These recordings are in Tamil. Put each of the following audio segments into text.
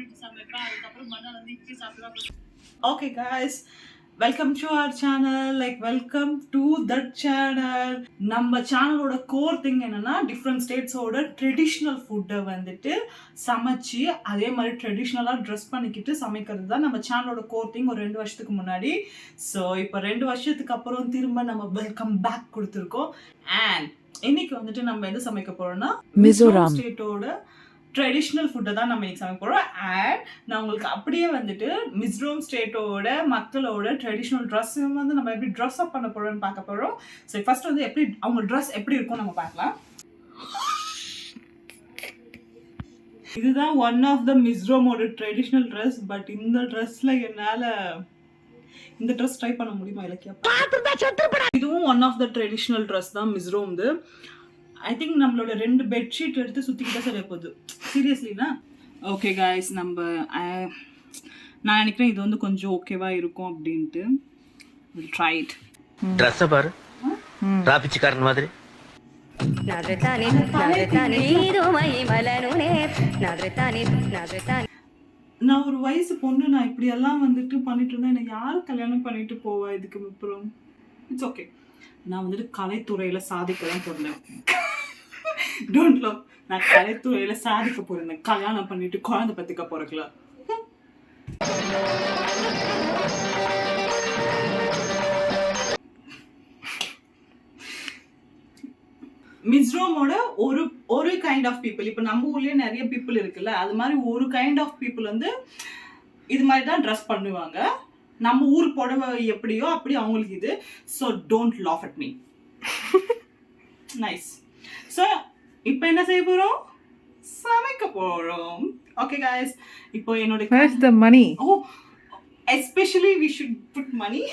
பண்ணிட்டு சமைப்பேன். அதுக்கப்புறம் மறுநாள் வந்து இட்லி சாப்பிடுவேன். Okay guys, welcome to our channel. Welcome to that channel. நம்ம சேனலோட கோர் திங் என்னன்னா டிஃப்ரெண்ட் ஸ்டேட்ஸோட ட்ரெடிஷ்னல் ஃபுட்டை வந்துட்டு சமைச்சு அதே மாதிரி ட்ரெடிஷ்னலாக ட்ரெஸ் பண்ணிக்கிட்டு சமைக்கிறது தான் நம்ம சேனலோட கோர் திங் ஒரு 2 வருஷத்துக்கு முன்னாடி. ஸோ இப்போ 2 வருஷத்துக்கு அப்புறம் திரும்ப நம்ம வெல்கம் பேக் கொடுத்துருக்கோம். அண்ட் இன்னைக்கு வந்துட்டு நம்ம எது சமைக்க போறோம்னா மிசோரம் ஸ்டேட்டோட ட்ரெடிஷ்னல் ஃபுட்டை தான் நம்ம இன்னைக்கு சமைக்க போகிறோம். அண்ட் நான் உங்களுக்கு அப்படியே வந்துட்டு மிசோரம் ஸ்டேட்டோட மக்களோட ட்ரெடிஷ்னல் ட்ரெஸ் வந்து நம்ம எப்படி ட்ரெஸ் அப் பண்ண போகிறோம்னு பார்க்க போகிறோம். ஸோ ஃபர்ஸ்ட் வந்து எப்படி அவங்க ட்ரெஸ் எப்படி இருக்கும் நம்ம பார்க்கலாம். இதுதான் ஒன் ஆஃப் த மிசோரமோட ட்ரெடிஷ்னல் ட்ரெஸ். பட் இந்த ட்ரெஸ்ல என்னால் இந்த ட்ரெஸ் ட்ரை பண்ண முடியுமா இலக்கியா? இதுவும் one of the traditional dress தான் மிசோரம்து. ஐ திங்க் நம்மளோட 2 பெட்ஷீட் எடுத்து சுற்றிக்கிட்டா சரியா போகுது. சீரியஸ்லினா ஓகே காய்ஸ், நான் நினைக்கிறேன் இது வந்து கொஞ்சம் ஓகேவா இருக்கும் அப்படின்ட்டு. Try it. ட்ரெஸ்ஸை பாரு, ராபிச்சிக்காரன் மாதிரி. நான் ஒரு வயசு பொண்ணு, நான் இப்படி எல்லாம் வந்துட்டு பண்ணிட்டு இருந்தேன். எனக்கு யாரு கல்யாணம் பண்ணிட்டு போவா இதுக்கு அப்புறம்? It's okay. நான் வந்துட்டு கலைத்துறையில சாதிக்க தான் போறேன். Don't love. நான் கலைத்துறையில சாதிக்க போறேன். கல்யாணம் பண்ணிட்டு குழந்தை பத்திக்க போறக்கல. மிசோரமோட ஒரு கைண்ட் ஆஃப் பீப்புள், இப்போ நம்ம ஊர்லயே நிறைய பீப்புள் இருக்குல்ல, அது மாதிரி ஒரு கைண்ட் ஆஃப் பீப்புள் வந்து இது மாதிரி தான் ட்ரெஸ் பண்ணுவாங்க. நம்ம ஊர் புடவை எப்படியோ அப்படி அவங்களுக்கு இது. So don't laugh at me. Nice. So இப்போ என்ன செய்ய போகிறோம்? சமைக்க போகிறோம். ஓகே காய்ஸ், இப்போ என்னோட where's the money? Oh, especially we should put money.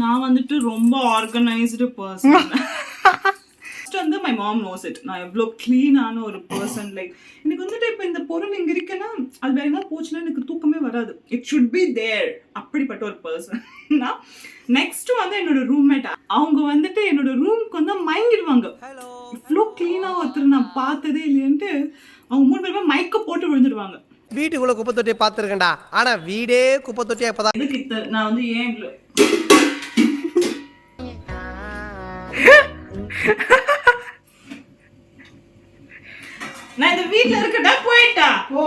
நான் வந்துட்டு ரொம்ப ஆர்கனைஸ்டு பர்சன். வந்து மை மாம் நோஸ் இட். நான் எவ்வளோ க்ளீனான ஒரு பர்சன். எனக்கு வந்துட்டு இப்போ இந்த பொருள் இங்கே இருக்குன்னா அது வேற எதாவது போச்சுன்னா எனக்கு தூக்கமே வராது. It should be there. அப்படிப்பட்ட ஒரு பர்சன் தான். நெக்ஸ்ட் வந்து என்னோட ரூம்மேட், அவங்க வந்துட்டு என்னோட ரூம்க்கு வந்து மயங்கிடுவாங்க. இவ்வளோ க்ளீனாக ஒருத்தர் நான் பார்த்ததே இல்லையன்ட்டு அவங்க 3 பேருமே மைக்க போட்டு விழுந்துடுவாங்க. வீட்டுக்குள்ள குப்பை தொட்டியை பார்த்துருக்கேன்டா, ஆனா வீடே குப்பை தொட்டியா இப்பதான். இதுக்கு நான் வந்து ஏன் இவ்வளோ நான் இந்த வீட்ல இருக்கடா போய்டா போ.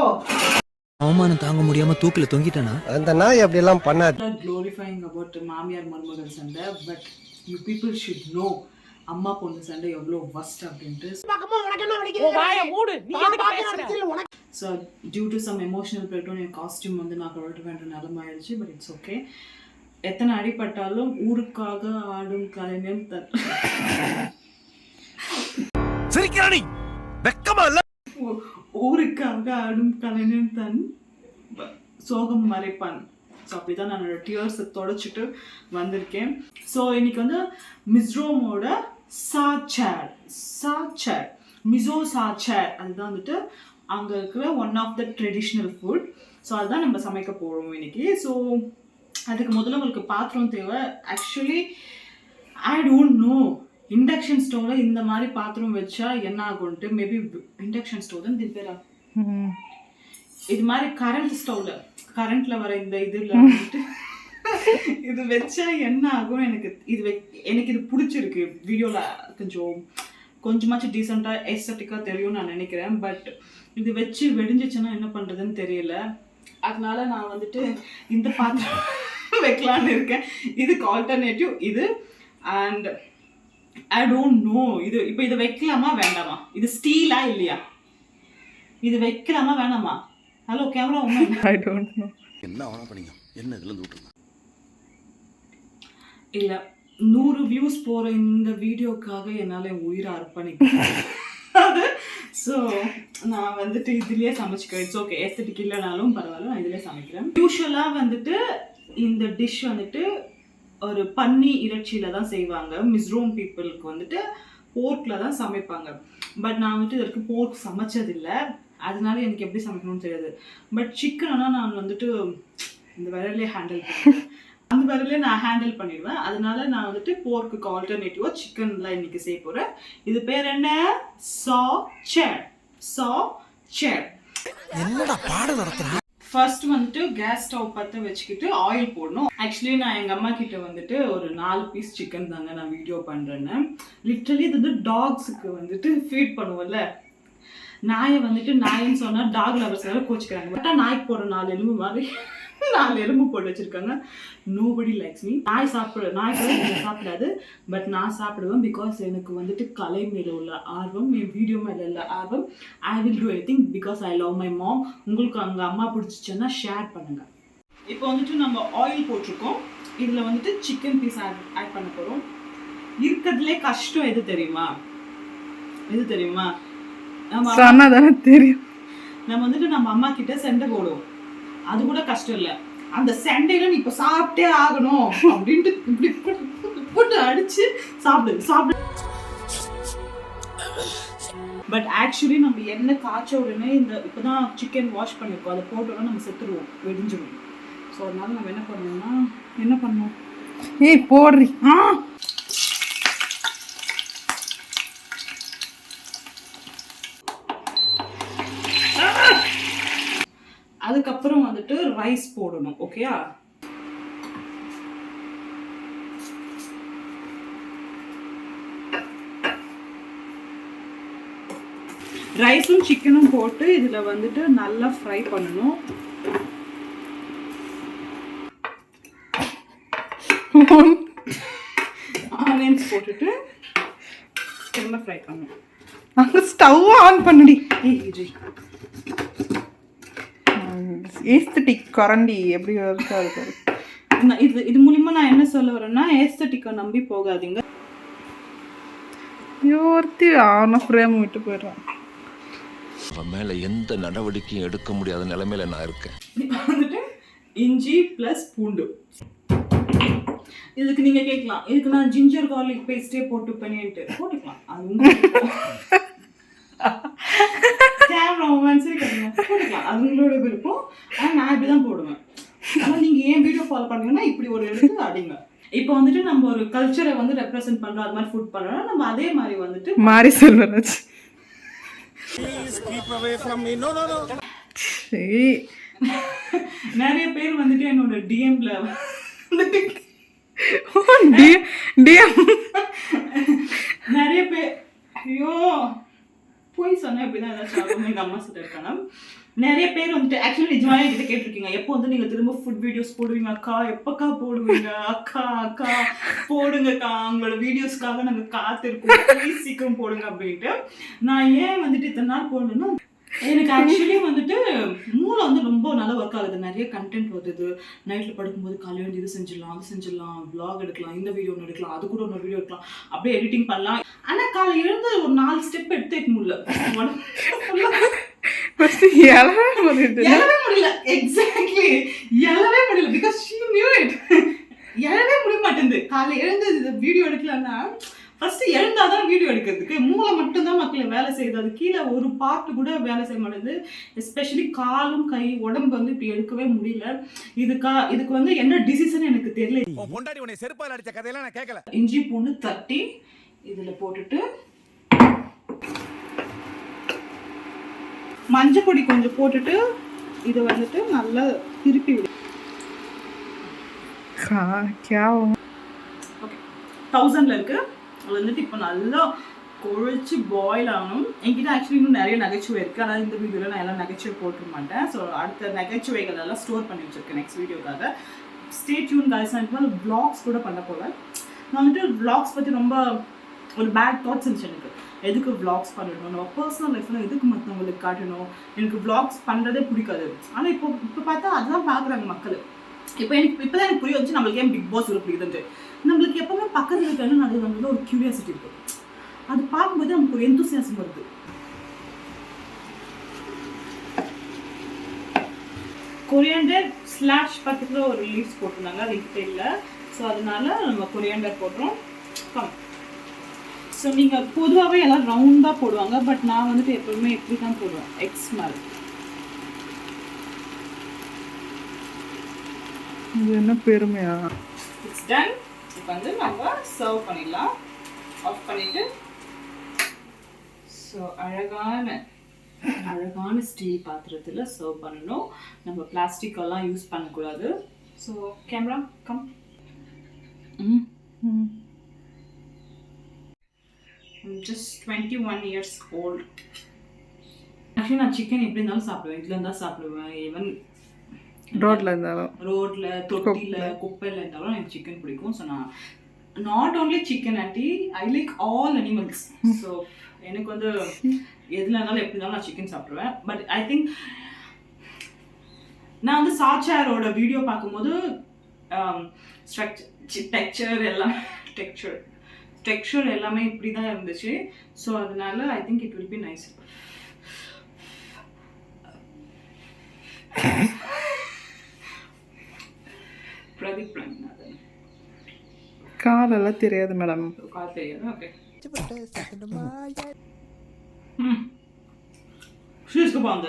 அவமானம் தாங்க முடியாம தூக்கில தொங்கிட்டானா? அந்த நாய் அப்படி எல்லாம் பண்ணாது. க்ளோரிஃபைங் அபௌட் மாமியார் மருமகள் சண்டை. But you people should know அம்மா பொண்ணு சண்டை எவ்வளோ வஸ்ட் அப்படின்ட்டு. So due to some emotional platoon என் காஸ்டியூம் வந்து நான் கழட்ட வேண்டிய நிலைமை ஆயிடுச்சு. But it's okay. எத்தனை அடிப்பட்டாலும் ஊருக்காக ஆடும் கலைஞன் தன். சிரிக்கிறானி வெக்கமா இல்ல? ஊருக்காக ஆடும் கலைஞன் தன் சோகம் மறைப்பான். ஸோ அப்படிதான் நான் என்னோட டியர்ஸை தொடச்சிட்டு வந்திருக்கேன். ஸோ இன்னைக்கு வந்து மிசோரமோட சாச்சர் மிசோ சாச்சர் அதுதான் வந்துட்டு அங்கே இருக்கிற one of the traditional food. So அதுதான் நம்ம சமைக்க போகிறோம் இன்னைக்கு. ஸோ அதுக்கு முதல்ல உங்களுக்கு பாத்திரம் தேவை. Actually I don't know induction ஸ்டவ்ல இந்த மாதிரி பாத்திரம் வச்சா என்ன ஆகும்ட்டு. மேபி இண்டக்ஷன் ஸ்டவ் தான் இது பேரா, இது மாதிரி கரண்ட்ல வர இந்த இதுல வந்துட்டு இது வச்சா என்ன ஆகும் எனக்கு இது பிடிச்சிருக்கு. வீடியோல கொஞ்சமாச்சும் டீசெண்டா எஸ்தட்டிக்கா தெரியும் நான் நினைக்கிறேன். பட் இது வச்சு வெடிஞ்சிச்சுன்னா என்ன பண்றதுன்னு தெரியல. அதனால நான் வந்துட்டு இந்த பாத்திரம் வைக்கலான்னு இருக்கேன். இதுக்கு ஆல்டர்னேட்டிவ் இது. அண்ட் ஐ டோன்ட் நோ இது இப்போ இதை வைக்கலாமா வேண்டாமா? இது ஸ்டீலா இல்லையா? இது வைக்கலாமா வேணாமா? Hello camera I don't know. என்ன ஆனா பண்ணீங்க? என்ன இதுல தூட்டுங்க? இல்ல 100 வியூஸ் போற இந்த வீடியோக்காக என்னால உயிரை அர்ப்பணிக்கிறேன். ஸோ நான் வந்துட்டு இதுலயே சமைச்சுக்கிறேன். It's okay. எஸ்தட்டிக் இல்லைனாலும் பரவாயில்ல, நான் இதுலயே சமைக்கிறேன். யூஸ்வலாக வந்துட்டு இந்த டிஷ் வந்துட்டு ஒரு பன்னி இறைச்சியில தான் செய்வாங்க. மிசோரம் பீப்புளுக்கு வந்துட்டு போர்க்ல தான் சமைப்பாங்க. பட் நான் வந்துட்டு இதற்கு போர்க் சமைச்சதில்லை. அதனால எனக்கு எப்படி சமைக்கணும்னு தெரியாது. பட் சிக்கனா நான் வந்துட்டு இந்த விரலே ஹேண்டில் பண்ணுவேன். அந்த விரலே நான் ஹேண்டில் பண்ணிடுவேன். அதனால நான் வந்துட்டு போர்க்குக்கு ஆல்டர்னேட்டிவா சிக்கன்ல இன்னைக்கு செய்ய போறேன். இது பேர் என்ன? சாச்சர். என்னடா பாடம் நடத்துற? ஃபர்ஸ்ட் வந்துட்டு கேஸ் ஸ்டவ் பற்ற வச்சுக்கிட்டு ஆயில் போடணும். ஆக்சுவலி நான் எங்கள் அம்மா கிட்ட வந்துட்டு ஒரு 4 பீஸ் சிக்கன் தாங்க நான் வீடியோ பண்ணுறேன்னு. லிட்ரலி இது வந்து டாக்ஸுக்கு வந்துட்டு ஃபீட் பண்ணுவோம்ல, நாயை வந்துட்டு நாயின்னு சொன்னால் டாக் லவர்ஸ் வேறு கோச்சிக்கிறாங்க. பட் நாய்க்கு போடுற 4 எலும்பு மாதிரி 4 எலும்பு போட்டு வச்சுருக்காங்க. Nobody likes me. நாய் சாப்பிடாது, பட் நான் சாப்பிடுவேன். பிகாஸ் எனக்கு வந்துட்டு கலை மேலே உள்ள ஆர்வம், என் வீடியோ மேலே உள்ள ஆர்வம். I will do anything because I love my mom. உங்களுக்கு அங்கே அம்மா பிடிச்சிச்சுன்னா ஷேர் பண்ணுங்கள். இப்போ வந்துட்டு நம்ம ஆயில் போட்டிருக்கோம். இதில் வந்துட்டு சிக்கன் பீஸ் ஆட் பண்ண போகிறோம். இருக்கிறதுலே கஷ்டம் எது தெரியுமா? தெரியும். நம்ம வந்துட்டு நம்ம அம்மா கிட்ட சண்டை போடுவோம். அது கூட கஷ்டம் இல்லை. அந்த சண்டையில நீ இப்போ சாப்பிட்டே ஆகணும் அப்படின்ட்டு இப்படி போட்டு அடிச்சு சாப்பிடு. பட் ஆக்சுவலி நம்ம என்ன காய்ச்ச உடனே இந்த இப்போதான் சிக்கன் வாஷ் பண்ணியிருக்கோம், அதை போட்டோன்னா நம்ம செத்துருவோம், வெடிஞ்சிடும். ஸோ அதனால நம்ம என்ன பண்ணுவோம் ஏய் போடுறி. அதுக்கப்புறம் வந்துட்டு ரைஸ் போடணும். ஓகேயா? ரைஸும் சிக்கனும் போட்டு இதுல வந்துட்டு நல்லா ஃப்ரை பண்ணணும். ஆனியன்ஸ் போட்டுட்டு திரும்ப ஃப்ரை பண்ணணும். அங்க ஸ்டவ் ஆன் பண்ணுடி. ஏஸ்தட்டிக் கரண்டி எப்படி இருக்கு? இது மூலியமா நான் என்ன சொல்ல வரேன்னா, ஏஸ்தட்டிக்கை நம்பி போகாதீங்க. யோர்த்தி ஆன ஃப்ரேம் விட்டு போயிடுறான். அவன் மேல எந்த நடவடிக்கையும் எடுக்க முடியாத நிலைமையில நான் இருக்கேன். வந்துட்டு இஞ்சி பிளஸ் பூண்டு. இதுக்கு நீங்க கேட்கலாம், இதுக்கு நான் ஜிஞ்சர் கார்லிக் பேஸ்டே போட்டு பண்ணிட்டு போட்டுக்கலாம். அது உங்களுக்கு போட்டுக்கலாம், அது உங்களோட விருப்பம். ஆனால் நான் இப்படிதான் போடுவேன். ஆனால் நீங்க ஏன் வீடியோ ஃபாலோ பண்ணீங்கன்னா இப்படி ஒரு எடுத்து அடிங்க. இப்போ வந்துட்டு நம்ம ஒரு கல்ச்சரை வந்து ரெப்ரசென்ட் பண்றோம், அது மாதிரி ஃபுட் பண்றோம். நம்ம அதே மாதிரி வந்துட்டு மாரி செல்வராஜ் நிறைய பேர் வந்துட்டு என்னோட டிஎம்ல நிறைய பேர் ஐயோ போய் சொன்னா இப்படிதான் ஏதாச்சும் எங்க அம்மா சொல்லிட்டு இருக்காங்க. நிறைய பேர் வந்துட்டு ஆக்சுவலி நிஜமாவே கிட்ட கேட்டிருக்கீங்க, எப்போ வந்து நீங்க திரும்ப ஃபுட் வீடியோஸ் போடுவீங்க அக்கா, எப்பக்கா போடுவீங்க அக்கா போடுங்கக்கா, உங்களோட வீடியோஸ்க்காக நாங்க காத்திருக்கோம், ப்ளீஸ் சீக்கிரம் போடுங்க அப்படின்ட்டு. நான் ஏன் வந்துட்டு இத்தனை நாள் போடணும்னா, எனக்கு ஆக்சுவலி வந்துட்டு மூளை வந்து ரொம்ப நல்லா ஒர்க் ஆகுது. நிறைய கண்டென்ட் வருது. நைட்டில் படுக்கும்போது காலையில் வந்து இது செஞ்சிடலாம், அது செஞ்சிடலாம், vlog எடுக்கலாம், இந்த வீடியோ ஒன்று எடுக்கலாம், அது கூட ஒன்று வீடியோ எடுக்கலாம், அப்படியே எடிட்டிங் பண்ணலாம். ஆனால் காலை எழுந்து ஒரு 4 ஸ்டெப் எடுத்து முடியல. எழவே முடியல. எக்ஸாக்ட்லி எழவே முடியல. Because she knew it. எழவே முடிய மாட்டேங்குது. காலை எழுந்து வீடியோ எடுக்கலன்னா ஃபர்ஸ்ட் எழுந்தாதான் வீடியோ எடுக்கிறதுக்கு மூளை மட்டும்தான் மக்களை வேலை செய்யுது. அது கீழே ஒரு பார்ட் கூட வேலை செய்ய மாட்டேங்குது. எஸ்பெஷலி காலும் கை உடம்பு வந்து இப்படி எடுக்கவே முடியல. இதுக்கு வந்து என்ன டிசிஷன் எனக்கு தெரியல. இஞ்சி பூண்டு தட்டி இதுல போட்டுட்டு மஞ்சள் பொடி கொஞ்சம் போட்டுட்டு இதை வந்துட்டு நல்லா திருப்பி விடு. ஓகே 1000ல இருக்கு. அது வந்துட்டு இப்போ நல்லா கொழிச்சு பாயில் ஆகணும். என்கிட்ட ஆக்சுவலி இன்னும் நிறைய நகைச்சுவை இருக்குது. ஆனால் இந்த வீடியோவில் நான் எல்லாம் நகைச்சுவை போட்டுக்க மாட்டேன். ஸோ அடுத்த நகைச்சுவைகள் எல்லாம் ஸ்டோர் பண்ணி வச்சுருக்கேன் நெக்ஸ்ட் வீடியோக்காக. Stay tune guys. நான் இப்போ vlogs கூட பண்ண போவேன். நான் வந்துட்டு vlogs பற்றி ரொம்ப ஒரு பேட் தாட்ஸ் இருந்துச்சு எனக்கு. எதுக்கு vlogs பண்ணணும், நம்ம பர்சனல் லைஃப்பில் எதுக்கு மற்றவங்களுக்கு காட்டணும், எனக்கு vlogs பண்ணுறதே பிடிக்காது. ஆனால் இப்போ பார்த்தா அதுதான் பார்க்குறாங்க மக்கள். இப்போதான் எனக்கு புரிய வச்சு நம்மளுக்கு ஏன் பிக் பாஸ் பிடிக்குதுன்ட்டு. நம்மளுக்கு எப்பவுமே பக்கத்தில் இருக்கிறது அது வந்து ஒரு கியூரியாசிட்டி இருக்கும். அது பார்க்கும்போது நமக்கு ஒரு எந்தூசியாசம் வருது. கொரியாண்டர் ஸ்லாஷ் பக்கத்தில் ஒரு லீவ்ஸ் போட்டிருந்தாங்க, அது இப்போ இல்லை. ஸோ அதனால நம்ம கொரியாண்டர் போடுறோம். ஸோ நீங்கள் பொதுவாகவே எல்லாம் ரவுண்டாக போடுவாங்க, பட் நான் வந்துட்டு எப்பவுமே எப்படி தான் போடுவேன், எக்ஸ் மாதிரி. இது என்ன பெருமையா? It's done. இப்போ வந்து நம்ம சர்வ் பண்ணிடலாம். ஆஃப் பண்ணிட்டு ஸோ அழகான அழகான ஸ்டீல் பாத்திரத்தில் சர்வ் பண்ணணும். நம்ம பிளாஸ்டிக்கெல்லாம் யூஸ் பண்ணக்கூடாது. So camera come. Just 21 years old. Actually நான் சிக்கன் எப்படி இருந்தாலும் சாப்பிடுவேன், இதில் இருந்தால் சாப்பிடுவேன். ஈவன் ரோட்ல இருந்தாலும் ரோட்ல தொட்டியில் குப்பையில் இருந்தாலும் எனக்கு சிக்கன் பிடிக்கும். ஸோ நான் not only chicken aunty, I like all animals. So எனக்கு வந்து எதில் இருந்தாலும் எப்படி இருந்தாலும் நான் சிக்கன் சாப்பிடுவேன். பட் ஐ திங்க் நான் வந்து சாச்சாரோட வீடியோ பார்க்கும்போது டெக்ஸ்சர் எல்லாமே இப்படி தான் இருந்துச்சு. ஸோ அதனால I think it will be nice. Pradeep Ranganathan காலெல்லாம் தெரியாது மேடம். கால் தெரியாது. ஓகே ஷூஸ்க்கு போங்க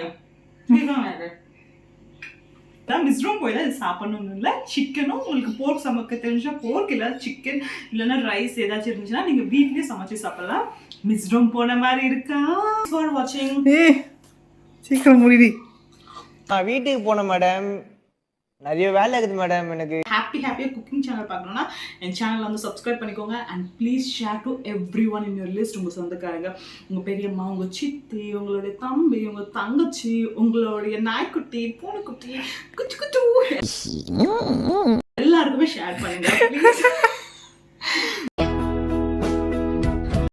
மிஸ்ரூம் போய் தான் இது சாப்பிடணும்னு இல்லை. சிக்கனும் உங்களுக்கு போர்க் சமைக்க தெரிஞ்சா போர்க், இல்லை சிக்கன் இல்லைன்னா ரைஸ் ஏதாச்சும் இருந்துச்சுன்னா நீங்கள் வீட்லேயே சமைச்சு சாப்பிடலாம். மிஸ்ரூம் போன மாதிரி இருக்கா. ஃபார் வாட்சிங். சீக்கிரம் முடிடி. நான் வீட்டுக்கு போனேன் மேடம், நிறைய வேலை இருக்குது மேடம் எனக்கு. ஹாப்பியாக குக்கிங் சேனல் பார்க்கணுன்னா என் சேனலை வந்து சப்ஸ்கிரைப் பண்ணிக்கோங்க. And please share to every one in your list. உங்கள் சொந்தக்காரங்க, உங்கள் பெரியம்மா, உங்கள் சித்தி, உங்களுடைய தம்பி, உங்கள் தங்கச்சி, உங்களுடைய நாய்க்குட்டி, பூனைக்குட்டி, குச்சு குச்சு எல்லாருக்குமே ஷேர் பண்ணுங்க ப்ளீஸ்.